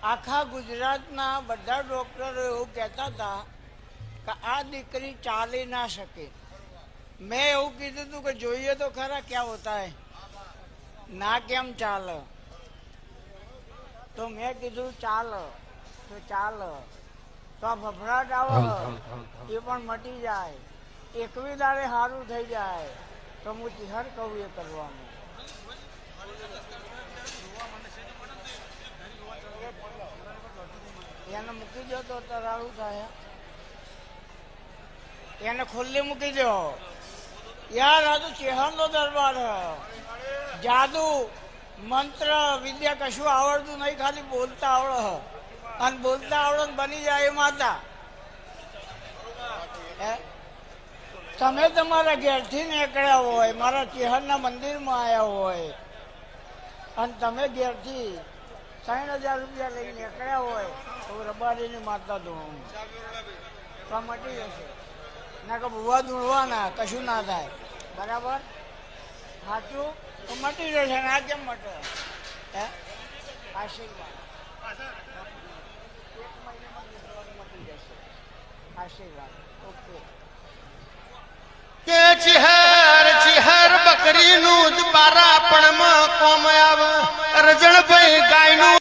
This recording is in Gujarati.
આખા ગુજરાતના બધા ડોક્ટરો એવું કહેતા હતા કે આ દીકરી ચાલી ના શકે. મેં એવું કીધું હતું કે જોઈએ તો ખરા ક્યાં હોતા હે, ના કેમ ચાલે. તો મેં કીધું ચાલ તો ચાલ, તો આ ભભરાટ આવે એ પણ મટી જાય, એકવી દાડે સારું થઈ જાય. તો હું તિહર કહું એ કરવાનું. એને મૂકી દો તો તરાળું થાય, એને ખુલ્લી મૂકી દો. યાર આ તો ચેહનનો દરબાર હ. જાદુ મંત્ર વિદ્યા કશું આવડતું નહીં, ખાલી બોલતા આવડે હ. અને બોલતા આવડે બની જાય એ માતા. તમે તમારા ઘેરથી નીકળ્યા હોય, મારા ચેહનના મંદિરમાં આવ્યા હોય, અને તમે ઘેરથી 6000 રૂપિયા લઈને નીકળ્યા હોય તો રબારીની માતા ધોવું તો મટી જશે. ના કે ભૂવા ધૂળવાના કશું ના થાય. બરાબર સાચું? તો મટી જશે. ના કેમ મટે? હે આશીર્વાદ 1 મહિનામાં મટી જશે. આશીર્વાદ. ઓકે. કે ચિહર ચિહર બકરીનું જ બારાપણમાં કોમ આવે, રજણભાઈ ગાયનું